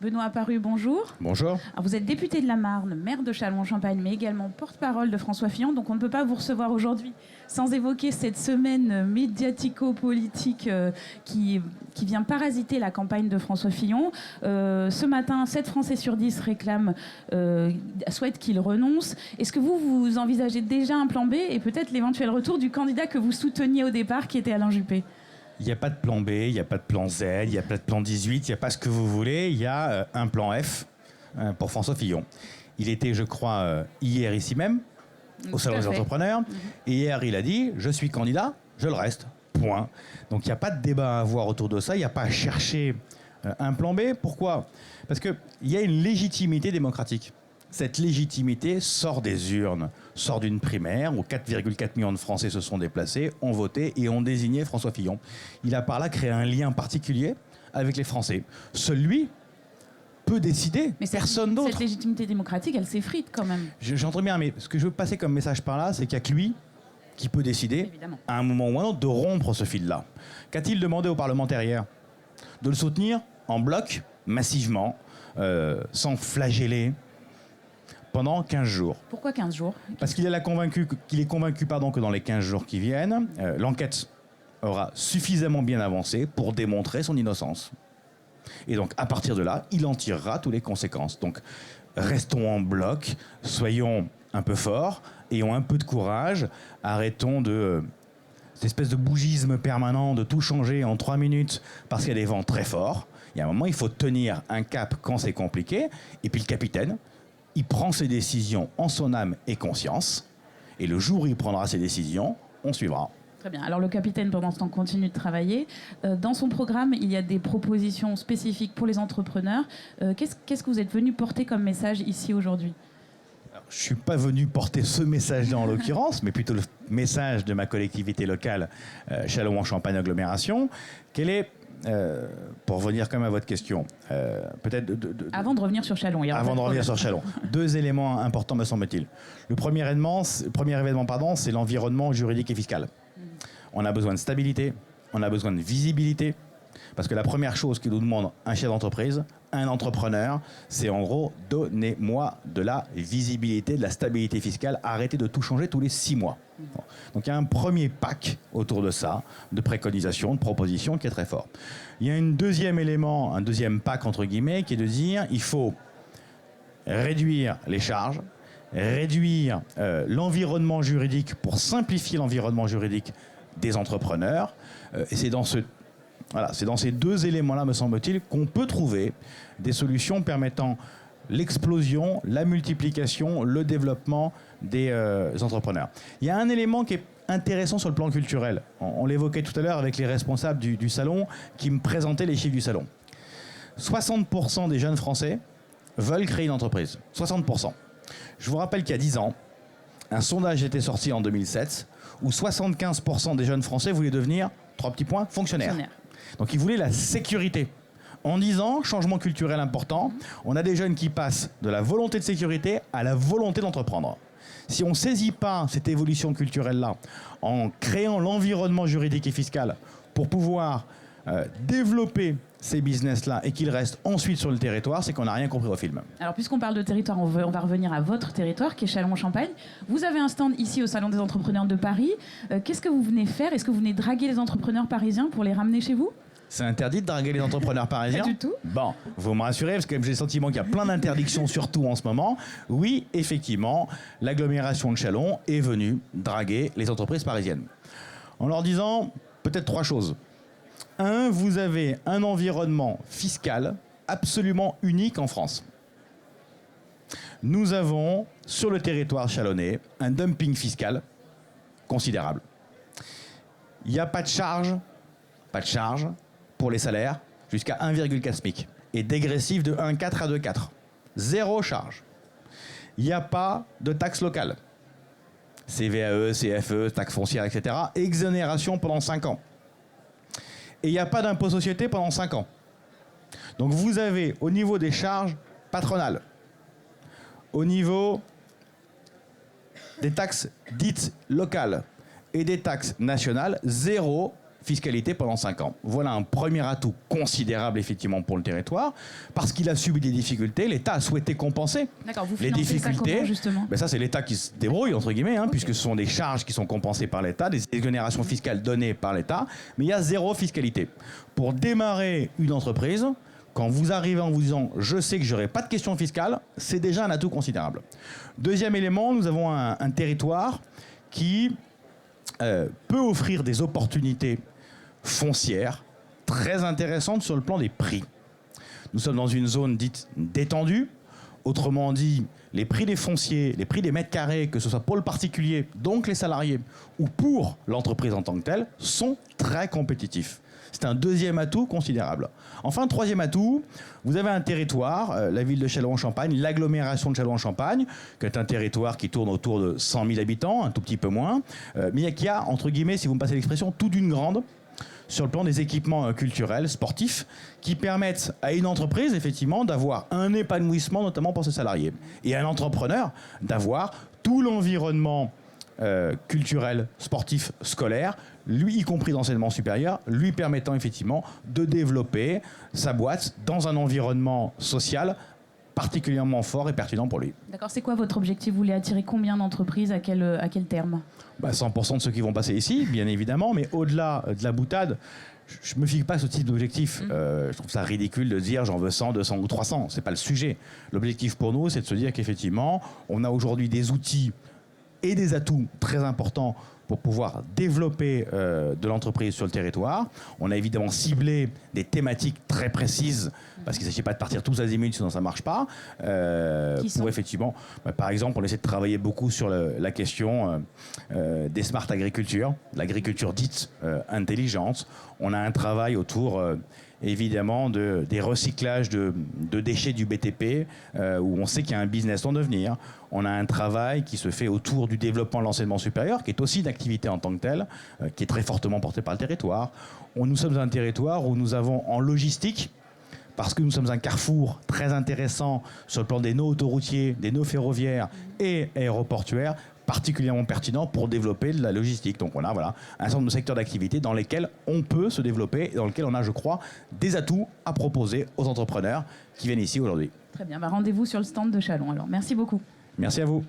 Benoît Apparu, bonjour. Bonjour. Alors, vous êtes député de la Marne, maire de Châlons-en-Champagne, mais également porte-parole de François Fillon. Donc on ne peut pas vous recevoir aujourd'hui sans évoquer cette semaine médiatico-politique qui vient parasiter la campagne de François Fillon. Ce matin, 7 Français sur 10 souhaitent qu'il renonce. Est-ce que vous envisagez déjà un plan B et peut-être l'éventuel retour du candidat que vous souteniez au départ, qui était Alain Juppé ? Il n'y a pas de plan B, il n'y a pas de plan Z, il n'y a pas de plan 18, il n'y a pas ce que vous voulez. Il y a un plan F pour François Fillon. Il était, je crois, hier ici même, au Salon des entrepreneurs. Et hier, il a dit « Je suis candidat, je le reste. » Point. Donc il n'y a pas de débat à avoir autour de ça. Il n'y a pas à chercher un plan B. Pourquoi ? Parce qu'il y a une légitimité démocratique. Cette légitimité sort des urnes, sort d'une primaire où 4,4 millions de Français se sont déplacés, ont voté et ont désigné François Fillon. Il a par là créé un lien particulier avec les Français. Seul lui peut décider, mais personne d'autre. Cette légitimité démocratique, elle s'effrite quand même. J'entends bien, mais ce que je veux passer comme message par là, c'est qu'il n'y a que lui qui peut décider, évidemment, à un moment ou à un autre, de rompre ce fil-là. Qu'a-t-il demandé aux parlementaires hier ? De le soutenir en bloc, massivement, sans flageller, pendant 15 jours. Pourquoi 15 jours ? Parce qu'il est convaincu que dans les 15 jours qui viennent, l'enquête aura suffisamment bien avancé pour démontrer son innocence. Et donc, à partir de là, il en tirera toutes les conséquences. Donc, restons en bloc, soyons un peu forts, ayons un peu de courage, arrêtons cette espèce de bougisme permanent de tout changer en 3 minutes parce qu'il y a des vents très forts. Il y a un moment, il faut tenir un cap quand c'est compliqué. Et puis le capitaine, il prend ses décisions en son âme et conscience. Et le jour où il prendra ses décisions, on suivra. Très bien. Alors le capitaine, pendant ce temps, continue de travailler. Dans son programme, il y a des propositions spécifiques pour les entrepreneurs. Qu'est-ce que vous êtes venu porter comme message ici aujourd'hui ? Alors, je ne suis pas venu porter ce message-là en l'occurrence, mais plutôt le message de ma collectivité locale, Châlons-en-Champagne Agglomération. Quel est... pour revenir quand même à votre question, peut-être... Avant de revenir sur Châlons. Avant de revenir sur Châlons. 2 éléments importants, me semble-t-il. Le premier événement, c'est l'environnement juridique et fiscal. On a besoin de stabilité, on a besoin de visibilité, parce que la première chose que nous demande un chef d'entreprise, un entrepreneur, c'est en gros, donnez-moi de la visibilité, de la stabilité fiscale, arrêtez de tout changer tous les 6 mois. Bon. Donc il y a un premier pack autour de ça, de préconisations, de propositions qui est très fort. Il y a un deuxième pack entre guillemets, qui est de dire il faut réduire les charges, réduire l'environnement juridique pour simplifier l'environnement juridique des entrepreneurs. Et c'est dans ces 2 éléments-là, me semble-t-il, qu'on peut trouver des solutions permettant l'explosion, la multiplication, le développement des entrepreneurs. Il y a un élément qui est intéressant sur le plan culturel. On l'évoquait tout à l'heure avec les responsables du salon qui me présentaient les chiffres du salon. 60% des jeunes Français veulent créer une entreprise. 60%. Je vous rappelle qu'il y a 10 ans, un sondage était sorti en 2007 où 75% des jeunes Français voulaient devenir, 3 petits points, fonctionnaires. Donc ils voulaient la sécurité. En 10 ans, changement culturel important, on a des jeunes qui passent de la volonté de sécurité à la volonté d'entreprendre. Si on ne saisit pas cette évolution culturelle-là, en créant l'environnement juridique et fiscal pour pouvoir développer ces business-là et qu'ils restent ensuite sur le territoire, c'est qu'on n'a rien compris au film. Alors, puisqu'on parle de territoire, on va revenir à votre territoire, qui est Châlons-en-Champagne. Vous avez un stand ici au Salon des entrepreneurs de Paris. Qu'est-ce que vous venez faire ? Est-ce que vous venez draguer les entrepreneurs parisiens pour les ramener chez vous ? C'est interdit de draguer les entrepreneurs parisiens ? Pas du tout. Bon, vous me rassurez, parce que j'ai le sentiment qu'il y a plein d'interdictions, surtout en ce moment. Oui, effectivement, l'agglomération de Châlons est venue draguer les entreprises parisiennes. En leur disant peut-être 3 choses. 1, vous avez un environnement fiscal absolument unique en France. Nous avons, sur le territoire chalonnais, un dumping fiscal considérable. Il n'y a pas de charge pour les salaires jusqu'à 1,4 SMIC et dégressif de 1,4 à 2,4. 0 charge. Il n'y a pas de taxes locales. CVAE, CFE, taxes foncières, etc. Exonération pendant 5 ans. Et il n'y a pas d'impôt société pendant 5 ans. Donc vous avez, au niveau des charges patronales, au niveau des taxes dites locales et des taxes nationales, 0 fiscalité pendant 5 ans. Voilà un premier atout considérable effectivement pour le territoire, parce qu'il a subi des difficultés, l'État a souhaité compenser les difficultés. Ça, comment, justement ça c'est l'État qui se débrouille entre guillemets, puisque ce sont des charges qui sont compensées par l'État, des exonérations fiscales données par l'État, mais il y a zéro fiscalité. Pour démarrer une entreprise, quand vous arrivez en vous disant « je sais que je n'aurai pas de questions fiscales », c'est déjà un atout considérable. Deuxième élément, nous avons un territoire qui peut offrir des opportunités foncières très intéressantes sur le plan des prix. Nous sommes dans une zone dite détendue, autrement dit, les prix des fonciers, les prix des mètres carrés, que ce soit pour le particulier, donc les salariés, ou pour l'entreprise en tant que telle, sont très compétitifs. C'est un deuxième atout considérable. Enfin, troisième atout, vous avez un territoire, la ville de Châlons-en-Champagne, l'agglomération de Châlons-en-Champagne, qui est un territoire qui tourne autour de 100 000 habitants, un tout petit peu moins, mais qui a, entre guillemets, si vous me passez l'expression, tout d'une grande, sur le plan des équipements culturels, sportifs, qui permettent à une entreprise, effectivement, d'avoir un épanouissement, notamment pour ses salariés, et à un entrepreneur d'avoir tout l'environnement culturel, sportif, scolaire, lui y compris d'enseignement supérieur, lui permettant effectivement de développer sa boîte dans un environnement social particulièrement fort et pertinent pour lui. D'accord, c'est quoi votre objectif? Vous voulez attirer combien d'entreprises, à quel terme? 100% de ceux qui vont passer ici, bien évidemment, mais au-delà de la boutade, je ne me fixe pas à ce type d'objectif. Je trouve ça ridicule de dire j'en veux 100, 200 ou 300. Ce n'est pas le sujet. L'objectif pour nous, c'est de se dire qu'effectivement, on a aujourd'hui des outils et des atouts très importants pour pouvoir développer de l'entreprise sur le territoire. On a évidemment ciblé des thématiques très précises, parce qu'il ne s'agit pas de partir tous azimuts, sinon ça ne marche pas. Pour effectivement, par exemple, on essaie de travailler beaucoup sur la question des smart agriculture, l'agriculture dite intelligente. On a un travail autour évidemment des recyclages de déchets du BTP, où on sait qu'il y a un business en devenir. On a un travail qui se fait autour du développement de l'enseignement supérieur, qui est aussi une activité en tant que telle, qui est très fortement portée par le territoire. Nous sommes un territoire où nous avons en logistique, parce que nous sommes un carrefour très intéressant sur le plan des nœuds autoroutiers, des nœuds ferroviaires et aéroportuaires, particulièrement pertinent pour développer de la logistique. Donc on a un certain nombre de secteurs d'activité dans lesquels on peut se développer et dans lesquels on a, je crois, des atouts à proposer aux entrepreneurs qui viennent ici aujourd'hui. Très bien, rendez-vous sur le stand de Châlons alors. Merci beaucoup. Merci à vous.